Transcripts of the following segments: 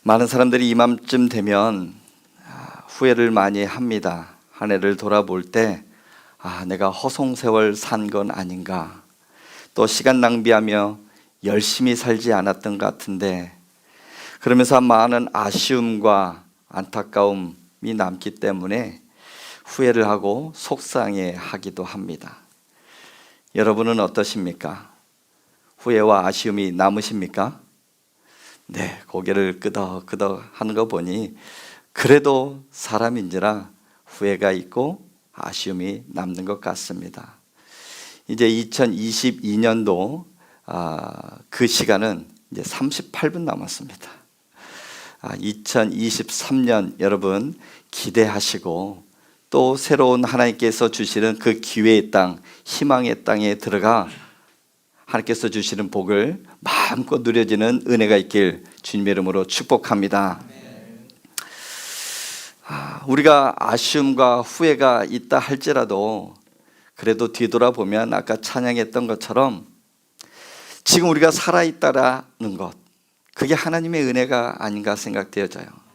많은 사람들이 이맘쯤 되면 후회를 많이 합니다. 한 해를 돌아볼 때 내가 허송세월 산 건 아닌가, 또 시간 낭비하며 열심히 살지 않았던 것 같은데, 그러면서 많은 아쉬움과 안타까움이 남기 때문에 후회를 하고 속상해 하기도 합니다. 여러분은 어떠십니까? 후회와 아쉬움이 남으십니까? 네, 고개를 끄덕끄덕 하는 거 보니 그래도 사람인지라 후회가 있고 아쉬움이 남는 것 같습니다. 이제 2022년도 그 시간은 이제 38분 남았습니다. 2023년 여러분 기대하시고, 또 새로운 하나님께서 주시는 그 기회의 땅, 희망의 땅에 들어가 하나님께서 주시는 복을 마음껏 누려지는 은혜가 있길 주님의 이름으로 축복합니다. 우리가 아쉬움과 후회가 있다 할지라도 그래도 뒤돌아보면 아까 찬양했던 것처럼 지금 우리가 살아있다라는 것, 그게 하나님의 은혜가 아닌가 생각되어져요.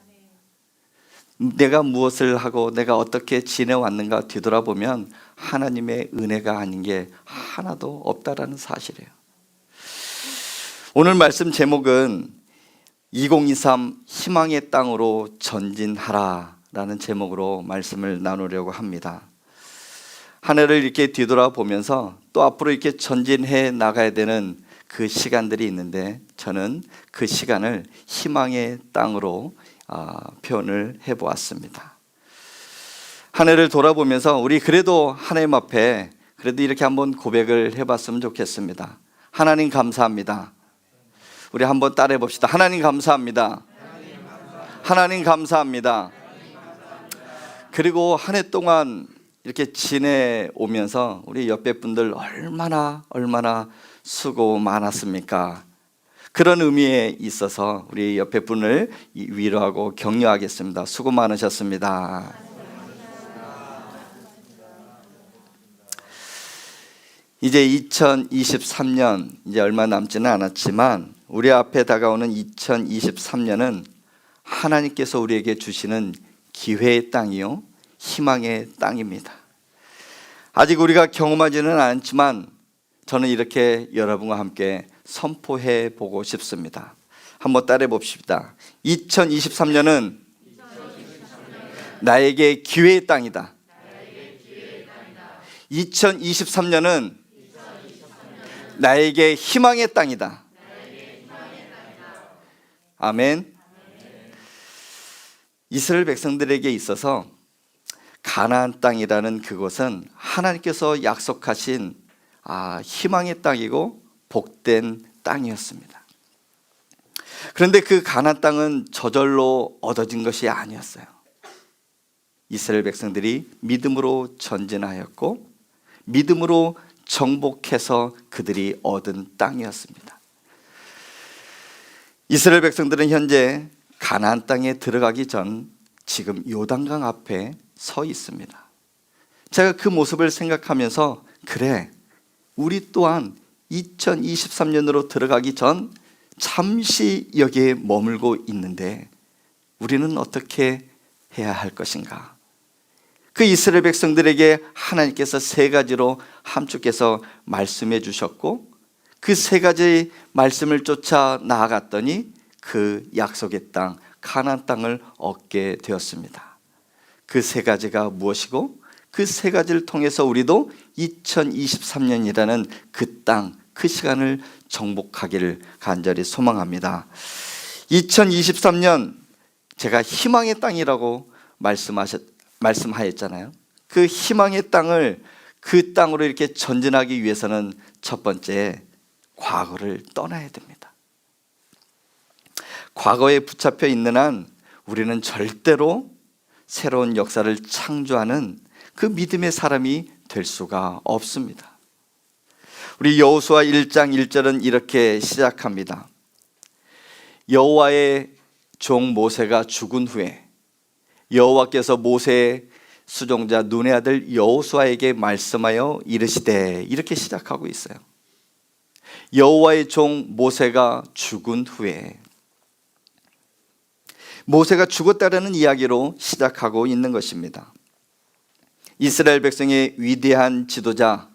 내가 무엇을 하고 내가 어떻게 지내왔는가 뒤돌아보면 하나님의 은혜가 아닌 게 하나도 없다라는 사실이에요. 오늘 말씀 제목은 2023 희망의 땅으로 전진하라 라는 제목으로 말씀을 나누려고 합니다. 한 해를 이렇게 뒤돌아보면서 또 앞으로 이렇게 전진해 나가야 되는 그 시간들이 있는데, 저는 그 시간을 희망의 땅으로 표현을 해보았습니다. 한 해를 돌아보면서 우리 그래도 하나님 앞에 그래도 이렇게 한번 고백을 해봤으면 좋겠습니다. 하나님 감사합니다. 우리 한번 따라해 봅시다. 하나님 감사합니다. 하나님 감사합니다. 그리고 한 해 동안 이렇게 지내오면서 우리 옆에 분들 얼마나 수고 많았습니까? 그런 의미에 있어서 우리 옆에 분을 위로하고 격려하겠습니다. 수고 많으셨습니다. 이제 2023년 이제 얼마 남지는 않았지만 우리 앞에 다가오는 2023년은 하나님께서 우리에게 주시는 기회의 땅이요, 희망의 땅입니다. 아직 우리가 경험하지는 않지만 저는 이렇게 여러분과 함께 선포해 보고 싶습니다. 한번 따라해 봅시다. 2023년은 나에게 기회의 땅이다. 2023년은 나에게 희망의 땅이다. 아멘. 이스라엘 백성들에게 있어서 가나안 땅이라는 그곳은 하나님께서 약속하신 희망의 땅이고 복된 땅이었습니다. 그런데 그 가나안 땅은 저절로 얻어진 것이 아니었어요. 이스라엘 백성들이 믿음으로 전진하였고 믿음으로 정복해서 그들이 얻은 땅이었습니다. 이스라엘 백성들은 현재 가나안 땅에 들어가기 전 지금 요단강 앞에 서 있습니다. 제가 그 모습을 생각하면서 그래, 우리 또한 2023년으로 들어가기 전 잠시 여기에 머물고 있는데 우리는 어떻게 해야 할 것인가? 그 이스라엘 백성들에게 하나님께서 세 가지로 함축해서 말씀해 주셨고, 그 세 가지 말씀을 쫓아 나아갔더니 그 약속의 땅 가나안 땅을 얻게 되었습니다. 그 세 가지가 무엇이고 그 세 가지를 통해서 우리도 2023년이라는 그 땅, 그 시간을 정복하기를 간절히 소망합니다. 2023년 제가 희망의 땅이라고 말씀하였잖아요. 그 희망의 땅을 그 땅으로 이렇게 전진하기 위해서는 첫 번째, 과거를 떠나야 됩니다. 과거에 붙잡혀 있는 한 우리는 절대로 새로운 역사를 창조하는 그 믿음의 사람이 될 수가 없습니다. 우리 여호수아 1장 1절은 이렇게 시작합니다. 여호와의 종 모세가 죽은 후에 여호와께서 모세의 수종자 눈의 아들 여호수아에게 말씀하여 이르시되, 이렇게 시작하고 있어요. 여호와의 종 모세가 죽은 후에 모세가 죽었다라는 이야기로 시작하고 있는 것입니다. 이스라엘 백성의 위대한 지도자,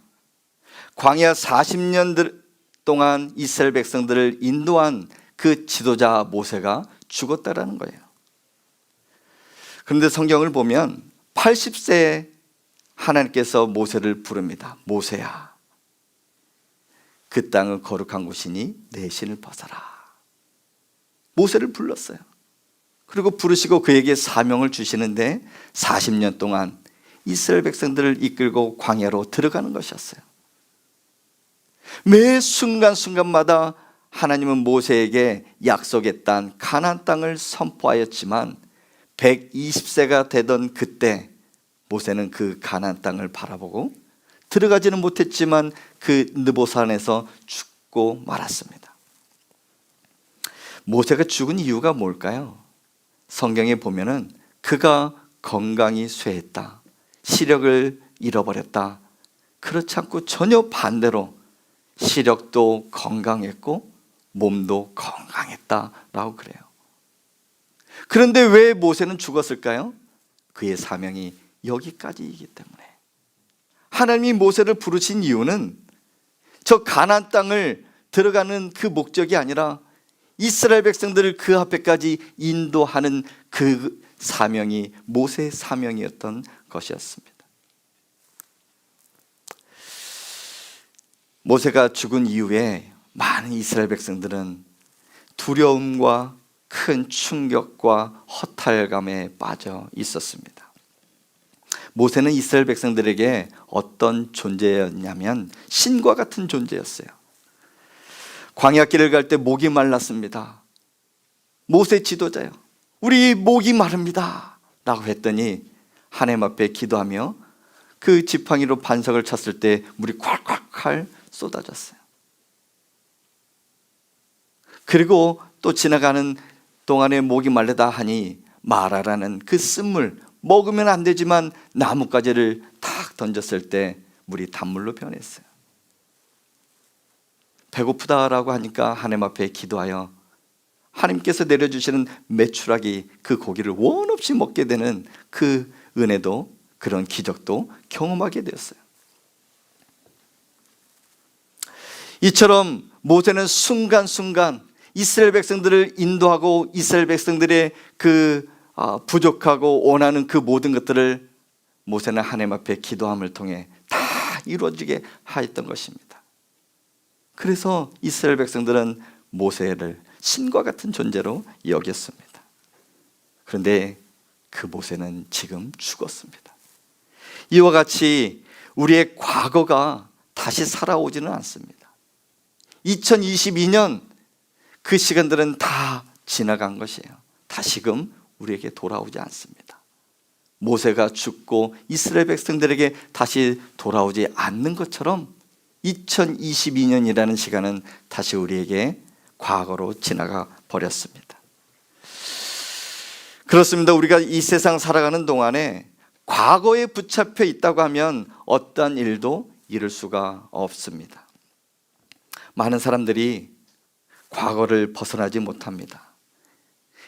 광야 40년 동안 이스라엘 백성들을 인도한 그 지도자 모세가 죽었다라는 거예요. 그런데 성경을 보면 80세에 하나님께서 모세를 부릅니다. 모세야, 그 땅은 거룩한 곳이니 내 신을 벗어라. 모세를 불렀어요. 그리고 부르시고 그에게 사명을 주시는데 40년 동안 이스라엘 백성들을 이끌고 광야로 들어가는 것이었어요. 매 순간순간마다 하나님은 모세에게 약속의 땅 가나안 땅을 선포하였지만 120세가 되던 그때 모세는 그 가나안 땅을 바라보고 들어가지는 못했지만 그 느보산에서 죽고 말았습니다. 모세가 죽은 이유가 뭘까요? 성경에 보면은 그가 건강이 쇠했다, 시력을 잃어버렸다. 그렇지 않고 전혀 반대로 시력도 건강했고 몸도 건강했다라고 그래요. 그런데 왜 모세는 죽었을까요? 그의 사명이 여기까지이기 때문에. 하나님이 모세를 부르신 이유는 저 가나안 땅을 들어가는 그 목적이 아니라 이스라엘 백성들을 그 앞에까지 인도하는 그 사명이 모세의 사명이었던 것이었습니다. 모세가 죽은 이후에 많은 이스라엘 백성들은 두려움과 큰 충격과 허탈감에 빠져 있었습니다. 모세는 이스라엘 백성들에게 어떤 존재였냐면 신과 같은 존재였어요. 광야길을 갈 때 목이 말랐습니다. 모세 지도자요, 우리 목이 마릅니다 라고 했더니 하나님 앞에 기도하며 그 지팡이로 반석을 쳤을 때 물이 콸콸콸 쏟아졌어요. 그리고 또 지나가는 동안에 목이 마르다 하니 마라라는 그 쓴물, 먹으면 안 되지만 나뭇가지를 탁 던졌을 때 물이 단물로 변했어요. 배고프다라고 하니까 하나님 앞에 기도하여 하나님께서 내려주시는 메추라기, 그 고기를 원 없이 먹게 되는 그 은혜도, 그런 기적도 경험하게 되었어요. 이처럼 모세는 순간순간 이스라엘 백성들을 인도하고 이스라엘 백성들의 그 부족하고 원하는 그 모든 것들을 모세는 하나님 앞에 기도함을 통해 다 이루어지게 하였던 것입니다. 그래서 이스라엘 백성들은 모세를 신과 같은 존재로 여겼습니다. 그런데 그 모세는 지금 죽었습니다. 이와 같이 우리의 과거가 다시 살아오지는 않습니다. 2022년 그 시간들은 다 지나간 것이에요. 다시금 우리에게 돌아오지 않습니다. 모세가 죽고 이스라엘 백성들에게 다시 돌아오지 않는 것처럼 2022년이라는 시간은 다시 우리에게 과거로 지나가 버렸습니다. 그렇습니다. 우리가 이 세상 살아가는 동안에 과거에 붙잡혀 있다고 하면 어떠한 일도 이룰 수가 없습니다. 많은 사람들이 과거를 벗어나지 못합니다.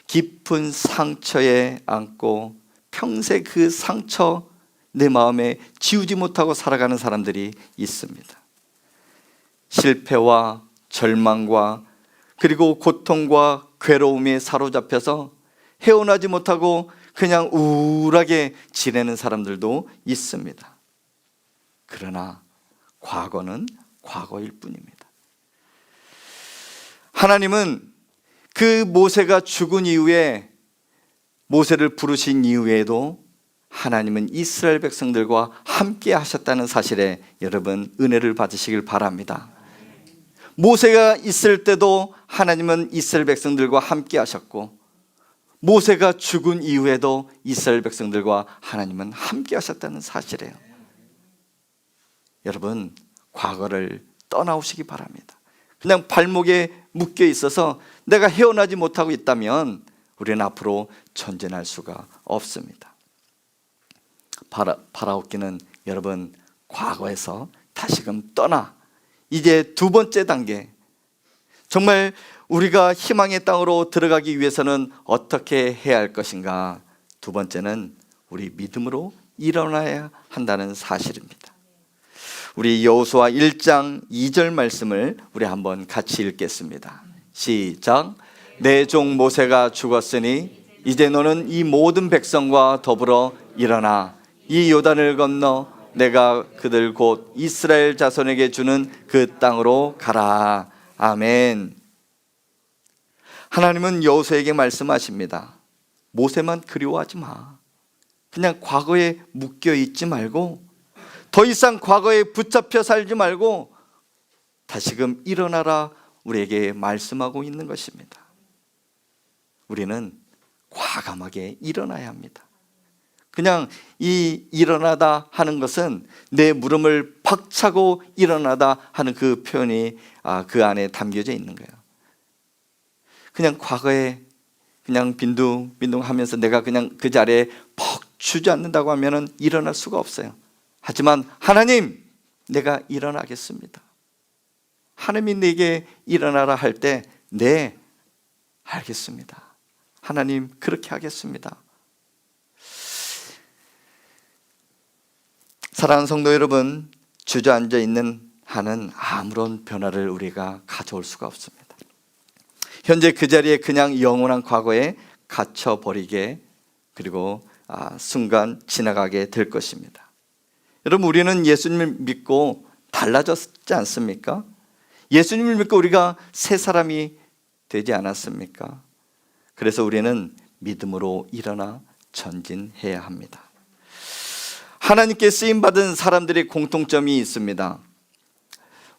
깊은 상처에 안고 평생 그 상처 내 마음에 지우지 못하고 살아가는 사람들이 있습니다. 실패와 절망과 그리고 고통과 괴로움에 사로잡혀서 헤어나지 못하고 그냥 우울하게 지내는 사람들도 있습니다. 그러나 과거는 과거일 뿐입니다. 하나님은 그 모세가 죽은 이후에, 모세를 부르신 이후에도 하나님은 이스라엘 백성들과 함께 하셨다는 사실에 여러분 은혜를 받으시길 바랍니다. 모세가 있을 때도 하나님은 이스라엘 백성들과 함께 하셨고, 모세가 죽은 이후에도 이스라엘 백성들과 하나님은 함께 하셨다는 사실이에요. 여러분, 과거를 떠나오시기 바랍니다. 그냥 발목에 묶여 있어서 내가 헤어나지 못하고 있다면 우리는 앞으로 전진할 수가 없습니다. 바라옵기는 여러분, 과거에서 다시금 떠나 이제 두 번째 단계, 정말 우리가 희망의 땅으로 들어가기 위해서는 어떻게 해야 할 것인가? 두 번째는 우리 믿음으로 일어나야 한다는 사실입니다. 우리 여호수아 1장 2절 말씀을 우리 한번 같이 읽겠습니다. 시작. 내 종 모세가 죽었으니 이제 너는 이 모든 백성과 더불어 일어나 이 요단을 건너 내가 그들 곧 이스라엘 자손에게 주는 그 땅으로 가라. 아멘. 하나님은 여호수아에게 말씀하십니다. 모세만 그리워하지 마. 그냥 과거에 묶여 있지 말고, 더 이상 과거에 붙잡혀 살지 말고 다시금 일어나라 우리에게 말씀하고 있는 것입니다. 우리는 과감하게 일어나야 합니다. 그냥 이 일어나다 하는 것은 내 무릎을 박차고 일어나다 하는 그 표현이 그 안에 담겨져 있는 거예요. 그냥 과거에 그냥 빈둥빈둥 하면서 내가 그냥 그 자리에 퍽 주저앉는다고 하면 일어날 수가 없어요. 하지만 하나님, 내가 일어나겠습니다. 하나님이 내게 일어나라 할 때 네, 알겠습니다. 하나님, 그렇게 하겠습니다. 사랑하는 성도 여러분, 주저앉아 있는 한은 아무런 변화를 우리가 가져올 수가 없습니다. 현재 그 자리에 그냥 영원한 과거에 갇혀버리게, 그리고 순간 지나가게 될 것입니다. 여러분, 우리는 예수님을 믿고 달라졌지 않습니까? 예수님을 믿고 우리가 새 사람이 되지 않았습니까? 그래서 우리는 믿음으로 일어나 전진해야 합니다. 하나님께 쓰임받은 사람들의 공통점이 있습니다.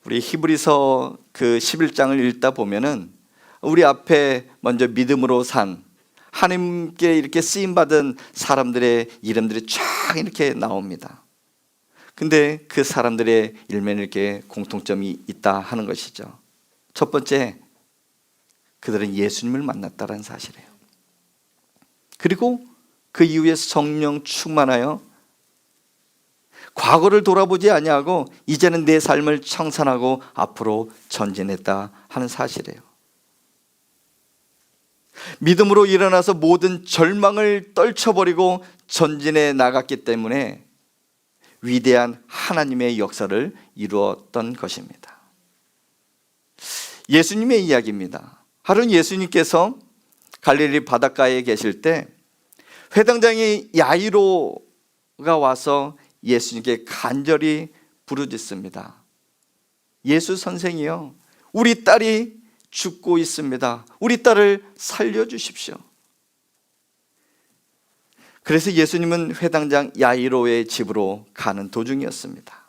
우리 히브리서 그 11장을 읽다 보면은 우리 앞에 먼저 믿음으로 산 하나님께 이렇게 쓰임받은 사람들의 이름들이 쫙 이렇게 나옵니다. 근데 그 사람들의 일면에 이렇게 공통점이 있다 하는 것이죠. 첫 번째, 그들은 예수님을 만났다는 사실이에요. 그리고 그 이후에 성령 충만하여 과거를 돌아보지 아니하고 이제는 내 삶을 청산하고 앞으로 전진했다 하는 사실이에요. 믿음으로 일어나서 모든 절망을 떨쳐버리고 전진해 나갔기 때문에 위대한 하나님의 역사를 이루었던 것입니다. 예수님의 이야기입니다. 하루는 예수님께서 갈릴리 바닷가에 계실 때 회당장이 야이로가 와서 예수님께 간절히 부르짖습니다. 예수 선생이요, 우리 딸이 죽고 있습니다. 우리 딸을 살려주십시오. 그래서 예수님은 회당장 야이로의 집으로 가는 도중이었습니다.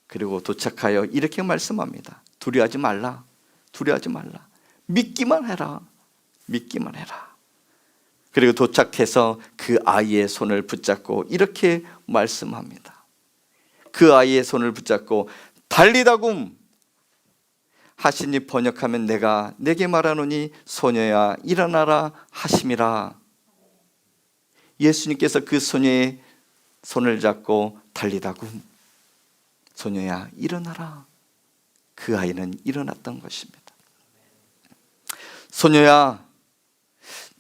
그리고 도착하여 이렇게 말씀합니다. 두려워하지 말라. 두려워하지 말라. 믿기만 해라. 믿기만 해라. 그리고 도착해서 그 아이의 손을 붙잡고 이렇게 말씀합니다. 그 아이의 손을 붙잡고 달리다굼 하시니 번역하면 내가 내게 말하노니 소녀야 일어나라 하심이라. 예수님께서 그 소녀의 손을 잡고 달리다굼 소녀야 일어나라. 그 아이는 일어났던 것입니다. 소녀야,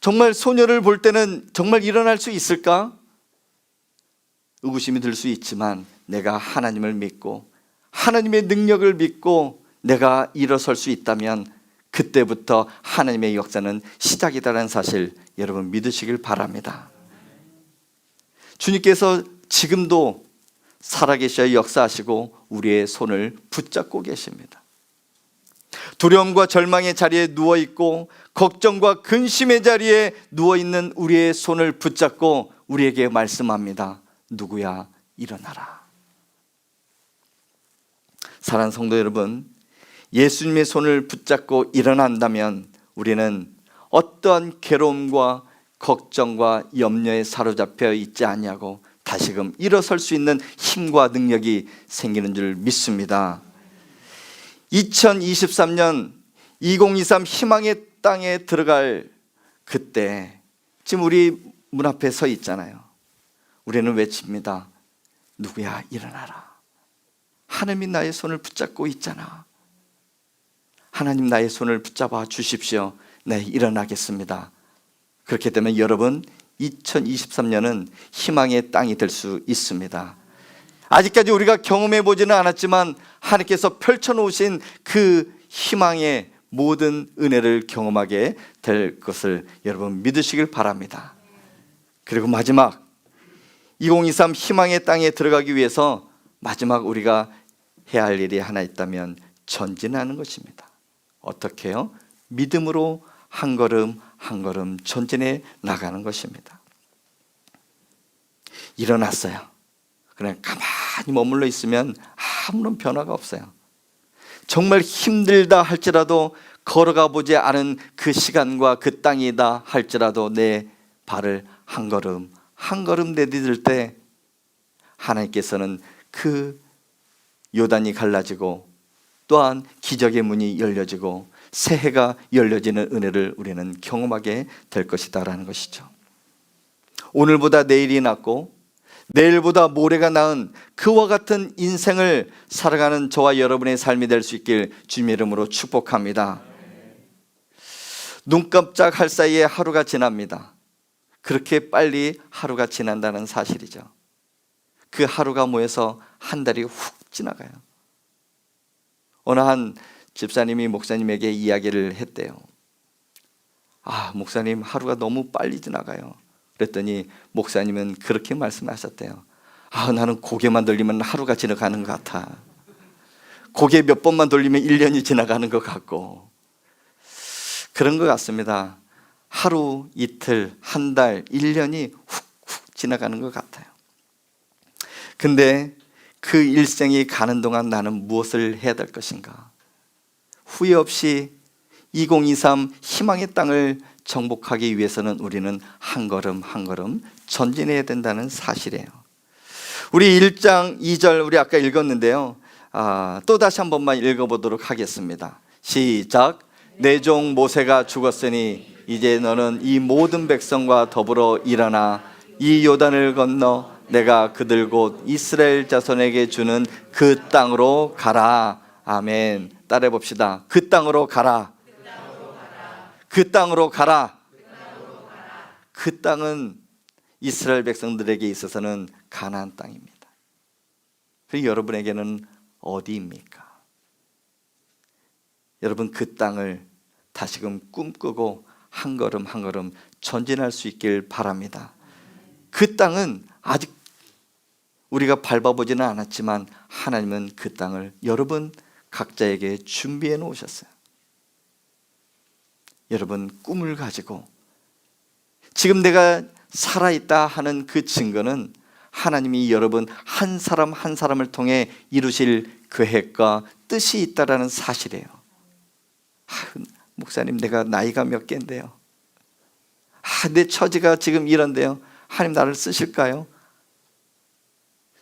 정말 소녀를 볼 때는 정말 일어날 수 있을까? 의구심이 들 수 있지만 내가 하나님을 믿고 하나님의 능력을 믿고 내가 일어설 수 있다면 그때부터 하나님의 역사는 시작이다라는 사실 여러분 믿으시길 바랍니다. 주님께서 지금도 살아계셔 역사하시고 우리의 손을 붙잡고 계십니다. 두려움과 절망의 자리에 누워있고 걱정과 근심의 자리에 누워있는 우리의 손을 붙잡고 우리에게 말씀합니다. 누구야 일어나라. 사랑하는 성도 여러분, 예수님의 손을 붙잡고 일어난다면 우리는 어떠한 괴로움과 걱정과 염려에 사로잡혀 있지 아니하고 다시금 일어설 수 있는 힘과 능력이 생기는 줄 믿습니다. 2023년 2023 희망의 땅에 들어갈 그때 지금 우리 문 앞에 서 있잖아요. 우리는 외칩니다. 누구야 일어나라. 하나님이 나의 손을 붙잡고 있잖아. 하나님 나의 손을 붙잡아 주십시오. 네, 일어나겠습니다. 그렇게 되면 여러분 2023년은 희망의 땅이 될 수 있습니다. 아직까지 우리가 경험해 보지는 않았지만 하나님께서 펼쳐놓으신 그 희망의 모든 은혜를 경험하게 될 것을 여러분 믿으시길 바랍니다. 그리고 마지막 2023 희망의 땅에 들어가기 위해서 마지막 우리가 해야 할 일이 하나 있다면 전진하는 것입니다. 어떻게 해요? 믿음으로 한 걸음 한 걸음 전진해 나가는 것입니다. 일어났어요. 그냥 가만히 머물러 있으면 아무런 변화가 없어요. 정말 힘들다 할지라도 걸어가 보지 않은 그 시간과 그 땅이다 할지라도 내 발을 한 걸음 한 걸음 내디딜 때 하나님께서는 그 요단이 갈라지고 또한 기적의 문이 열려지고 새해가 열려지는 은혜를 우리는 경험하게 될 것이다 라는 것이죠. 오늘보다 내일이 낫고 내일보다 모레가 나은 그와 같은 인생을 살아가는 저와 여러분의 삶이 될 수 있길 주님의 이름으로 축복합니다. 눈 깜짝할 사이에 하루가 지납니다. 그렇게 빨리 하루가 지난다는 사실이죠. 그 하루가 모여서 한 달이 훅 지나가요. 어느 한 집사님이 목사님에게 이야기를 했대요. 목사님 하루가 너무 빨리 지나가요. 그랬더니 목사님은 그렇게 말씀하셨대요. 나는 고개만 돌리면 하루가 지나가는 것 같아. 고개 몇 번만 돌리면 1년이 지나가는 것 같고 그런 것 같습니다. 하루, 이틀, 한 달, 1년이 훅훅 지나가는 것 같아요. 근데 그 일생이 가는 동안 나는 무엇을 해야 될 것인가? 후회 없이 2023 희망의 땅을 정복하기 위해서는 우리는 한 걸음 한 걸음 전진해야 된다는 사실이에요. 우리 1장 2절 우리 아까 읽었는데요. 또 다시 한 번만 읽어보도록 하겠습니다. 시작. 내 종 모세가 죽었으니 이제 너는 이 모든 백성과 더불어 일어나 이 요단을 건너 내가 그들 곧 이스라엘 자손에게 주는 그 땅으로 가라. 아멘. 따라해 봅시다. 그 땅으로 가라. 그 땅으로 가라. 그 땅은 이스라엘 백성들에게 있어서는 가나안 땅입니다. 그리고 여러분에게는 어디입니까? 여러분 그 땅을 다시금 꿈꾸고 한 걸음 한 걸음 전진할 수 있길 바랍니다. 그 땅은 아직 우리가 밟아보지는 않았지만 하나님은 그 땅을 여러분 각자에게 준비해 놓으셨어요. 여러분 꿈을 가지고 지금 내가 살아있다 하는 그 증거는 하나님이 여러분 한 사람 한 사람을 통해 이루실 계획과 뜻이 있다라는 사실이에요. 목사님 내가 나이가 몇 개인데요. 내 처지가 지금 이런데요. 하나님 나를 쓰실까요?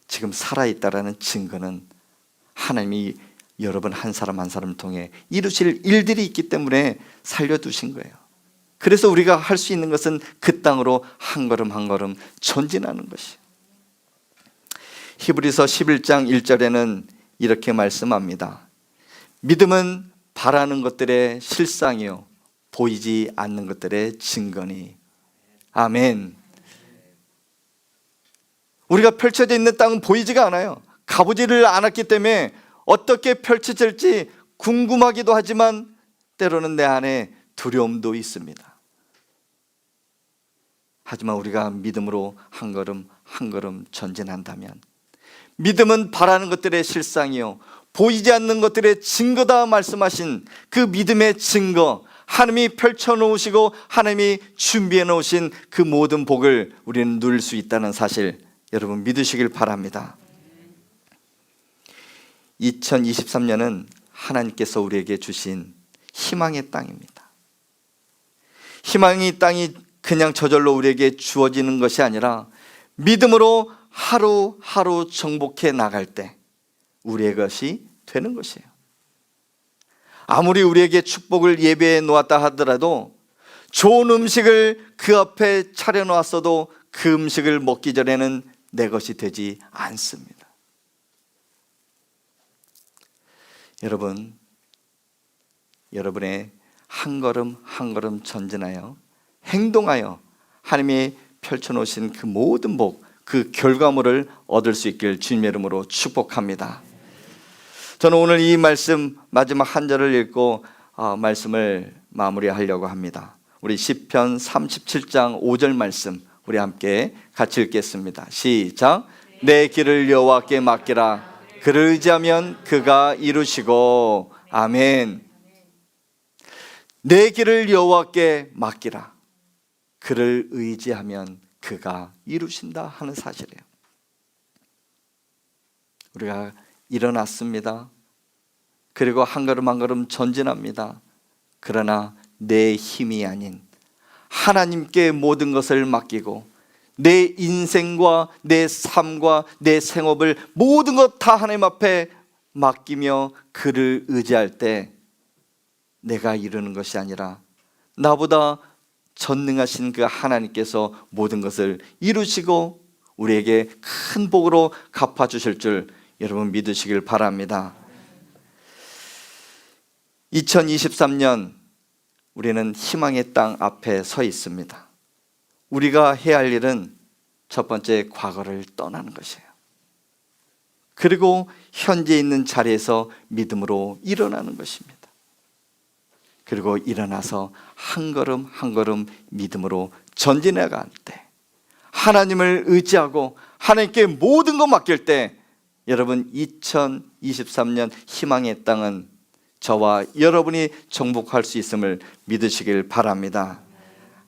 지금 살아있다라는 증거는 하나님이 여러분 한 사람 한 사람을 통해 이루실 일들이 있기 때문에 살려두신 거예요. 그래서 우리가 할 수 있는 것은 그 땅으로 한 걸음 한 걸음 전진하는 것이에요. 히브리서 11장 1절에는 이렇게 말씀합니다. 믿음은 바라는 것들의 실상이요 보이지 않는 것들의 증거니. 아멘. 우리가 펼쳐져 있는 땅은 보이지가 않아요. 가보지를 않았기 때문에 어떻게 펼쳐질지 궁금하기도 하지만 때로는 내 안에 두려움도 있습니다. 하지만 우리가 믿음으로 한 걸음 한 걸음 전진한다면 믿음은 바라는 것들의 실상이요 보이지 않는 것들의 증거다 말씀하신 그 믿음의 증거, 하나님이 펼쳐놓으시고 하나님이 준비해 놓으신 그 모든 복을 우리는 누릴 수 있다는 사실 여러분 믿으시길 바랍니다. 2023년은 하나님께서 우리에게 주신 희망의 땅입니다. 희망의 땅이 그냥 저절로 우리에게 주어지는 것이 아니라 믿음으로 하루하루 정복해 나갈 때 우리의 것이 되는 것이에요. 아무리 우리에게 축복을 예배해 놓았다 하더라도 좋은 음식을 그 앞에 차려놓았어도 그 음식을 먹기 전에는 내 것이 되지 않습니다. 여러분 여러분의 한 걸음 한 걸음 전진하여 행동하여 하나님이 펼쳐놓으신 그 모든 복, 그 결과물을 얻을 수 있길 주님의 이름으로 축복합니다. 저는 오늘 이 말씀 마지막 한 절을 읽고 말씀을 마무리하려고 합니다. 우리 시편 37장 5절 말씀 우리 함께 같이 읽겠습니다. 시작. 내 길을 여호와께 맡기라. 그를 의지하면 그가 이루시고. 아멘. 내 길을 여호와께 맡기라. 그를 의지하면 그가 이루신다 하는 사실이에요. 우리가 일어났습니다. 그리고 한 걸음 한 걸음 전진합니다. 그러나 내 힘이 아닌 하나님께 모든 것을 맡기고 내 인생과 내 삶과 내 생업을 모든 것 다 하나님 앞에 맡기며 그를 의지할 때 내가 이루는 것이 아니라 나보다 전능하신 그 하나님께서 모든 것을 이루시고 우리에게 큰 복으로 갚아주실 줄 여러분 믿으시길 바랍니다. 2023년 우리는 희망의 땅 앞에 서 있습니다. 우리가 해야 할 일은 첫 번째 과거를 떠나는 것이에요. 그리고 현재 있는 자리에서 믿음으로 일어나는 것입니다. 그리고 일어나서 한 걸음 한 걸음 믿음으로 전진해 갈 때, 하나님을 의지하고 하나님께 모든 것 맡길 때 여러분 2023년 희망의 땅은 저와 여러분이 정복할 수 있음을 믿으시길 바랍니다.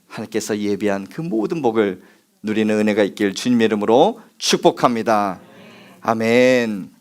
하나님께서 예비한 그 모든 복을 누리는 은혜가 있길 주님의 이름으로 축복합니다. 아멘.